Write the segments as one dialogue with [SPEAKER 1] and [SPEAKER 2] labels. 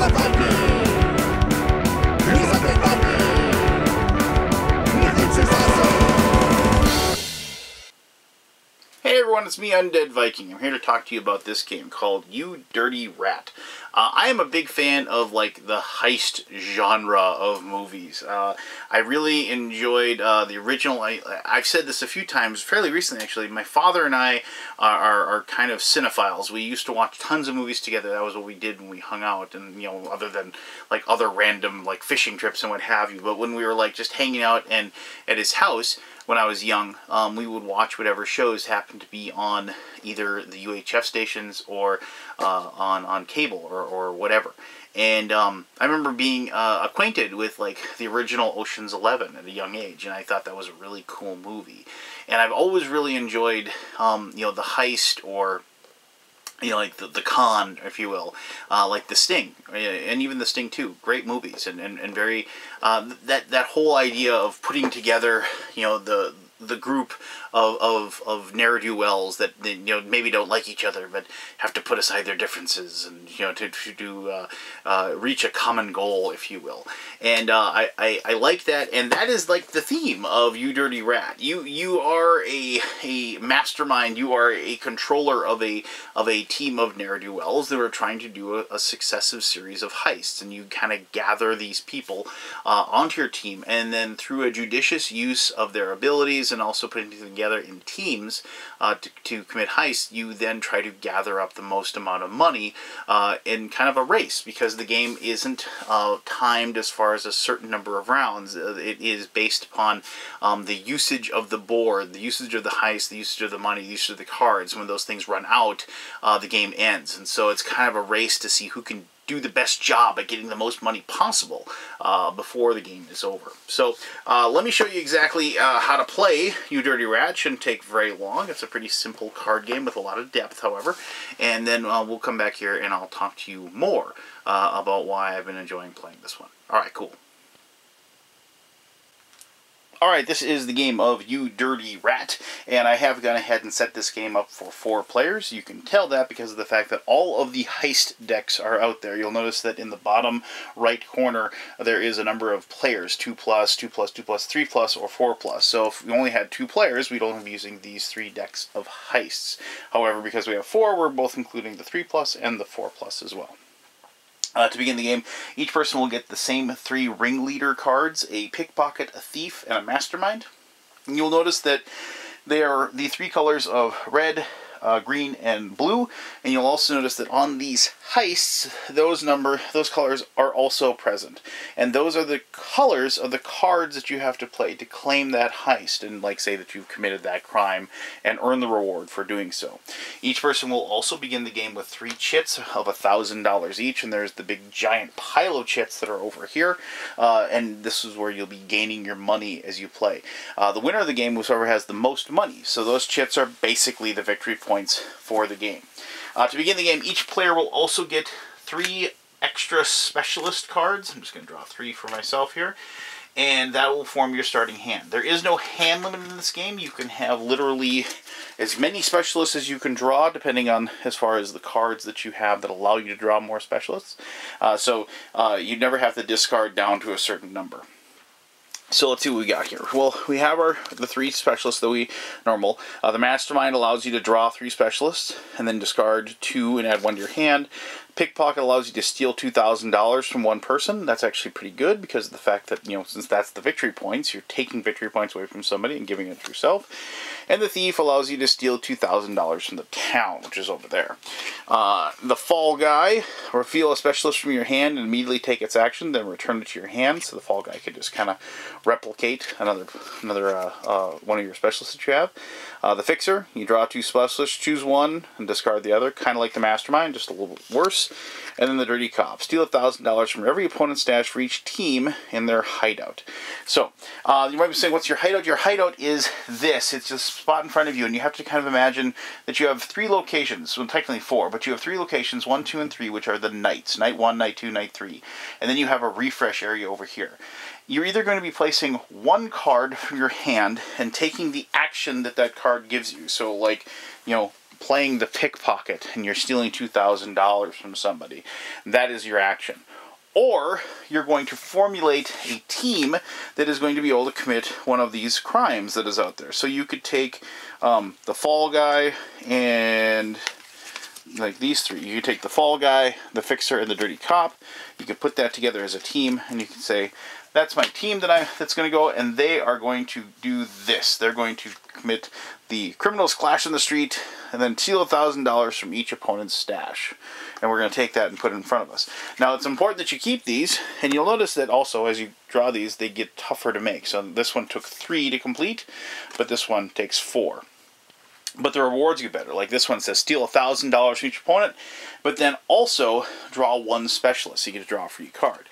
[SPEAKER 1] Hey everyone, it's me, Undead Viking. I'm here to talk to you about this game called You Dirty Rat. I am a big fan of like the heist genre of movies. I really enjoyed the original. I've said this a few times, fairly recently actually. My father and I are kind of cinephiles. We used to watch tons of movies together. That was what we did when we hung out, and you know, other than like other random like fishing trips and what have you. But when we were like just hanging out and at his house when I was young, we would watch whatever shows happened to be on either the UHF stations or on cable or whatever. And I remember being acquainted with like the original Ocean's 11 at a young age, and I thought that was a really cool movie. And I've always really enjoyed you know, the heist, or you know, like the con, if you will, like The Sting, and even The Sting 2, great movies, and very, that whole idea of putting together, you know, the group of ne'er-do-wells that, you know, maybe don't like each other, but have to put aside their differences, and, you know, to reach a common goal, if you will. And I like that, and that is like the theme of You Dirty Rat. You are a mastermind. You are a controller of a team of ne'er-do-wells that are trying to do a successive series of heists, and you kind of gather these people onto your team, and then through a judicious use of their abilities and also putting them together in teams to commit heists, you then try to gather up the most amount of money in kind of a race, because the game isn't timed as far as a certain number of rounds. It is based upon the usage of the board, the usage of the heist, the usage of the money, the usage of the cards. When those things run out, the game ends, and so it's kind of a race to see who can do the best job at getting the most money possible before the game is over. So let me show you exactly how to play You Dirty Rat. Shouldn't take very long. It's a pretty simple card game with a lot of depth, however. And then we'll come back here and I'll talk to you more about why I've been enjoying playing this one. Alright, cool. Alright, this is the game of You Dirty Rat, and I have gone ahead and set this game up for 4 players. You can tell that because of the fact that all of the heist decks are out there. You'll notice that in the bottom right corner there is a number of players, 2+, 2+, 2+, 3+, or 4+. So if we only had 2 players, we'd only be using these 3 decks of heists. However, because we have 4, we're both including the 3+ and the 4+ as well. To begin the game, each person will get the same 3 ringleader cards: a pickpocket, a thief, and a mastermind. And you'll notice that they are the 3 colors of red, green, and blue. And you'll also notice that on these heists, those colors are also present. And those are the colors of the cards that you have to play to claim that heist, and like say that you've committed that crime and earn the reward for doing so. Each person will also begin the game with 3 chits of $1,000 each, and there's the big giant pile of chits that are over here, and this is where you'll be gaining your money as you play. The winner of the game was whoever has the most money, so those chits are basically the victory points for the game. To begin the game, each player will also get 3 extra specialist cards. I'm just going to draw 3 for myself here, and that will form your starting hand. There is no hand limit in this game. You can have literally as many specialists as you can draw, depending on as far as the cards that you have that allow you to draw more specialists. So you never have to discard down to a certain number. So let's see what we got here. Well, we have the 3 specialists that we normal. The Mastermind allows you to draw 3 specialists and then discard 2 and add 1 to your hand. Pickpocket allows you to steal $2,000 from one person. That's actually pretty good because of the fact that, you know, since that's the victory points, you're taking victory points away from somebody and giving it to yourself. And the Thief allows you to steal $2,000 from the town, which is over there. The Fall Guy, reveal a specialist from your hand and immediately take its action, then return it to your hand, so the Fall Guy can just kind of replicate another one of your specialists that you have. The Fixer, you draw 2 specialists, choose 1 and discard the other, kind of like the Mastermind, just a little bit worse. And then the Dirty Cop, steal $1,000 from every opponent's stash for each team in their hideout. So, you might be saying, what's your hideout? Your hideout is this. It's just a spot in front of you, and you have to kind of imagine that you have 3 locations, well, technically 4, but you have 3 locations, 1, 2, and 3, which are the nights. Night 1, Night 2, Night 3. And then you have a refresh area over here. You're either going to be placing 1 card from your hand and taking the action that that card gives you. So, like, you know, playing the pickpocket and you're stealing $2,000 from somebody. That is your action. or you're going to formulate a team that is going to be able to commit one of these crimes that is out there. So you could take the Fall Guy and like these three. You could take the Fall Guy, the Fixer, and the Dirty Cop. You could put that together as a team, and you can say, that's my team that's going to go, and they are going to do this. They're going to commit the criminals clash in the street, and then steal $1,000 from each opponent's stash. And we're going to take that and put it in front of us. Now, it's important that you keep these, and you'll notice that also as you draw these, they get tougher to make. So this one took 3 to complete, but this one takes 4. But the rewards get better. Like this one says steal $1,000 from each opponent, but then also draw 1 specialist. So you get to draw a free card.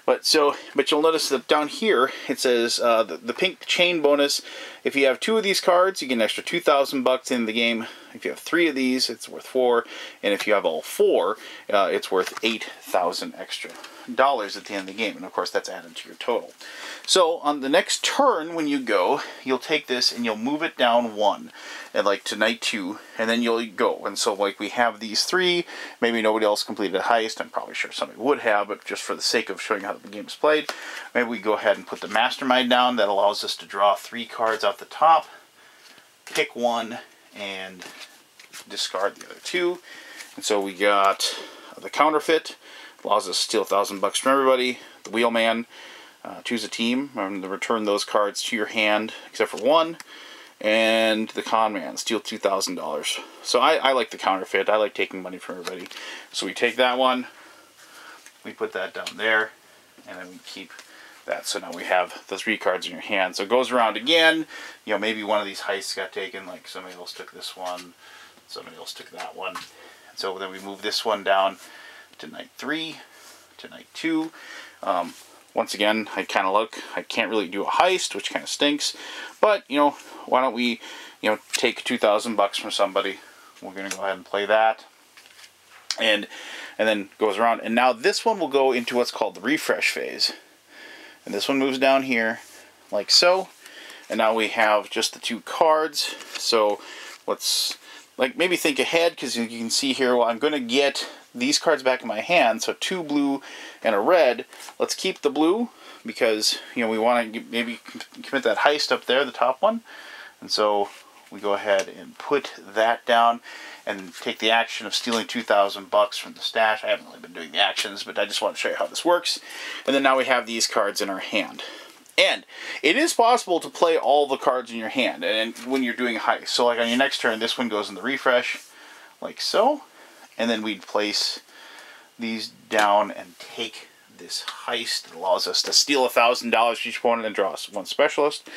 [SPEAKER 1] But you'll notice that down here it says the pink chain bonus. If you have 2 of these cards, you get an extra $2,000 in the game. If you have 3 of these, it's worth 4, and if you have all 4, it's worth $8,000 extra dollars at the end of the game. And of course, that's added to your total. So on the next turn, when you go, you'll take this and you'll move it down 1, and like to night 2, and then you'll go. And so like we have these 3. Maybe nobody else completed a heist. I'm probably sure somebody would have, but just for the sake of showing how the game is played, maybe we go ahead and put the Mastermind down. That allows us to draw 3 cards off the top, pick 1, and discard the other 2. And so we got the Counterfeit, allows us to steal $1,000 from everybody. The Wheelman, choose a team and return those cards to your hand, except for 1. And the Con Man, steal $2,000. So I like the Counterfeit. I like taking money from everybody. So we take that one, we put that down there, and then we keep that. So now we have the 3 cards in your hand. So it goes around again. You know, maybe one of these heists got taken, like somebody else took this one, somebody else took that one. And so then we move this one down to night 3, to night 2. Once again, I kind of look, I can't really do a heist, which kind of stinks. But, you know, why don't we, you know, take $2,000 from somebody. We're going to go ahead and play that. And then goes around. And now this one will go into what's called the refresh phase. And this one moves down here, like so. And now we have just the 2 cards. So let's, like, maybe think ahead, because you can see here, well, I'm going to get these cards back in my hand, so 2 blue and a red. Let's keep the blue, because, you know, we want to maybe commit that heist up there, the top one. And so we go ahead and put that down and take the action of stealing $2,000 from the stash. I haven't really been doing the actions, but I just want to show you how this works. And then now we have these cards in our hand. And it is possible to play all the cards in your hand and when you're doing a heist. So like on your next turn, this one goes in the refresh, like so. And then we'd place these down and take this heist that allows us to steal $1,000 from each opponent and draw 1 specialist.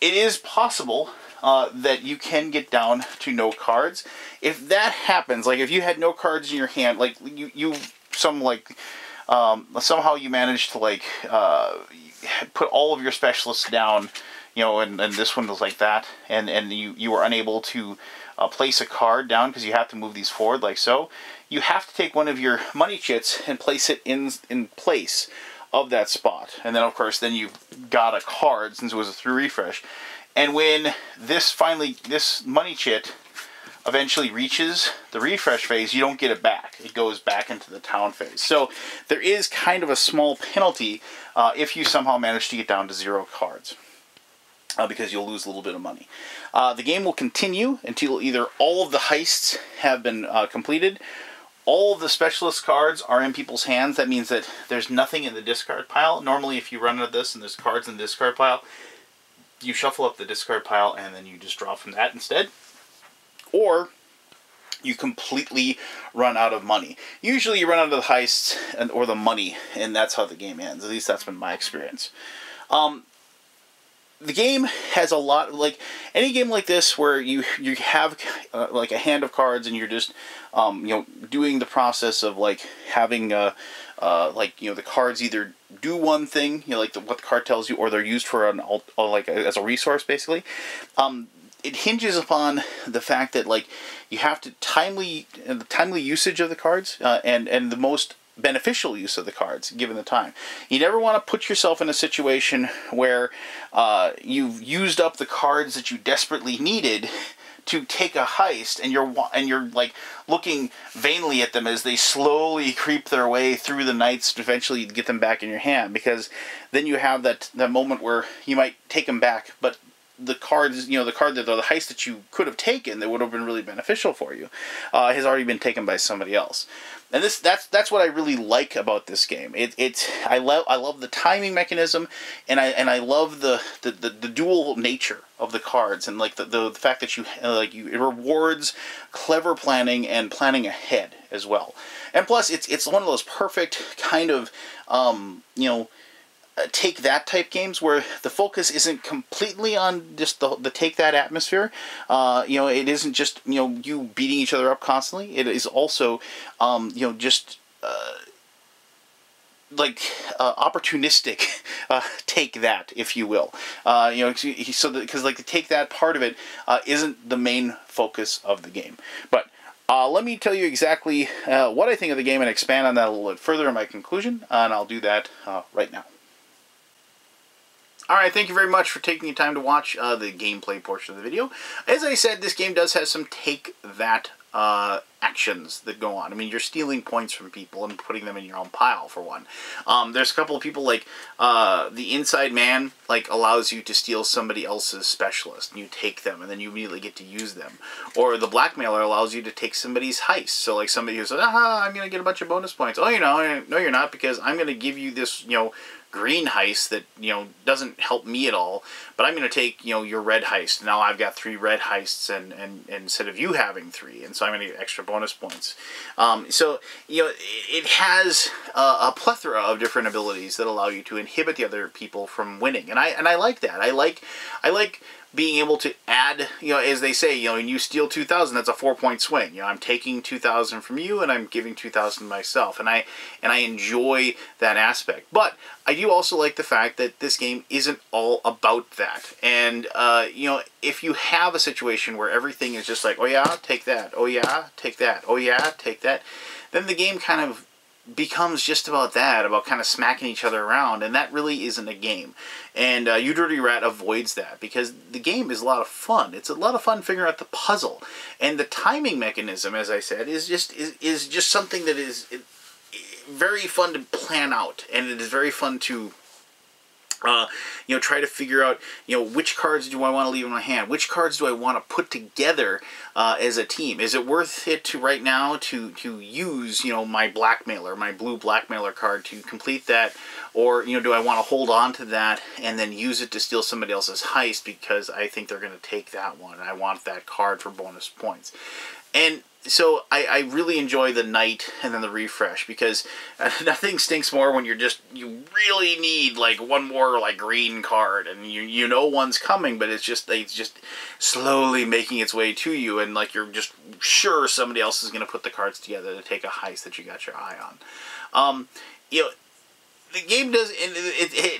[SPEAKER 1] It is possible that you can get down to no cards. If that happens, like if you had no cards in your hand, like somehow you managed to like put all of your specialists down, you know, and this one was like that, and you were unable to place a card down because you have to move these forward like so, you have to take one of your money chits and place it in place of that spot. And then of course then you've got a card since it was a 3 refresh. And when this money chit eventually reaches the refresh phase, you don't get it back. It goes back into the town phase. So there is kind of a small penalty if you somehow manage to get down to 0 cards. Because you'll lose a little bit of money. The game will continue until either all of the heists have been completed, all of the specialist cards are in people's hands. That means that there's nothing in the discard pile. Normally if you run into this and there's cards in the discard pile, you shuffle up the discard pile and then you just draw from that instead. Or you completely run out of money. Usually you run out of the heists or the money, and that's how the game ends. At least that's been my experience. The game has a lot, like any game like this where you have like a hand of cards and you're just you know, doing the process of like having like, you know, the cards either do one thing, you know, like what the card tells you, or they're used for as a resource basically. It hinges upon the fact that like you have to timely usage of the cards and the most beneficial use of the cards given the time. You never want to put yourself in a situation where you've used up the cards that you desperately needed to take a heist, and you're like looking vainly at them as they slowly creep their way through the knights to eventually get them back in your hand, because then you have that moment where you might take them back, but the cards, the card that the heist that you could have taken that would have been really beneficial for you, has already been taken by somebody else. And that's what I really like about this game. I love the timing mechanism, and I love the dual nature of the cards, and like the fact that it rewards clever planning and planning ahead as well. And plus, it's one of those perfect kind of take that type games where the focus isn't completely on just the take that atmosphere. It isn't just you beating each other up constantly. It is also just opportunistic take that, if you will. Because the take that part of it isn't the main focus of the game. But let me tell you exactly what I think of the game and expand on that a little bit further in my conclusion, and I'll do that right now. Alright, thank you very much for taking the time to watch the gameplay portion of the video. As I said, this game does have some take-that actions that go on. I mean, you're stealing points from people and putting them in your own pile, for one. There's a couple of people, like, the Inside Man, allows you to steal somebody else's specialist, and you take them, and then you immediately get to use them. Or the Blackmailer allows you to take somebody's heist. So, like, somebody who says, I'm going to get a bunch of bonus points. Oh, no, you're not, because I'm going to give you this, green heist that doesn't help me at all, but I'm going to take your red heist. Now I've got 3 red heists, and instead of you having 3, and so I'm going to get extra bonus points. So it has a plethora of different abilities that allow you to inhibit the other people from winning, and I like that. I like being able to add, as they say, when you steal 2,000, that's a 4-point swing. I'm taking 2,000 from you, and I'm giving 2,000 myself, and I enjoy that aspect. But I do also like the fact that this game isn't all about that. And if you have a situation where everything is just like, oh yeah, take that, oh yeah, take that, oh yeah, take that, then the game kind of becomes just about that, about kind of smacking each other around, and that really isn't a game. And You Dirty Rat avoids that, because the game is a lot of fun. It's a lot of fun figuring out the puzzle, and the timing mechanism, as I said, is just something that is very fun to plan out, and it is very fun to try to figure out, which cards do I want to leave in my hand? Which cards do I want to put together as a team? Is it worth it to right now to use, my Blackmailer, my blue Blackmailer card to complete that? Or, do I want to hold on to that and then use it to steal somebody else's heist because I think they're going to take that one and I want that card for bonus points? And so I really enjoy the night and then the refresh, because nothing stinks more when you really need one more green card, and you know one's coming, but it's just slowly making its way to you, and you're just sure somebody else is going to put the cards together to take a heist that you got your eye on. The game does,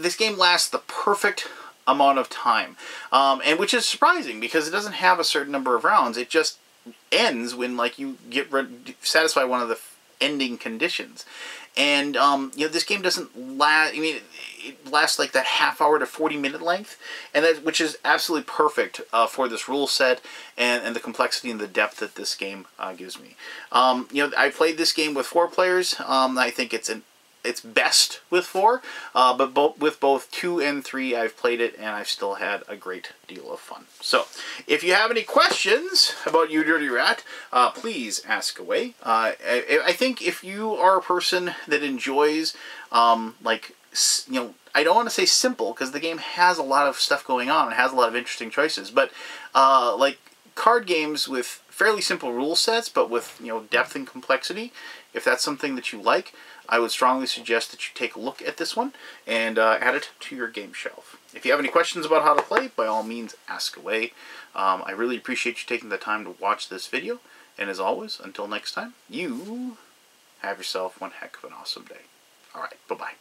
[SPEAKER 1] this game lasts the perfect amount of time, and which is surprising because it doesn't have a certain number of rounds. It just ends when you satisfy one of the ending conditions, and this game doesn't last. I mean, it lasts that half-hour to 40-minute length, and which is absolutely perfect for this rule set and the complexity and the depth that this game gives me. I played this game with 4 players. I think it's best with 4, but with both 2 and 3, I've played it, and I've still had a great deal of fun. So, if you have any questions about You Dirty Rat, please ask away. I think if you are a person that enjoys, I don't want to say simple, because the game has a lot of stuff going on, it has a lot of interesting choices, but, card games with fairly simple rule sets, but with, depth and complexity, if that's something that you like, I would strongly suggest that you take a look at this one and add it to your game shelf. If you have any questions about how to play, by all means, ask away. I really appreciate you taking the time to watch this video. And as always, until next time, you have yourself one heck of an awesome day. Alright, bye-bye.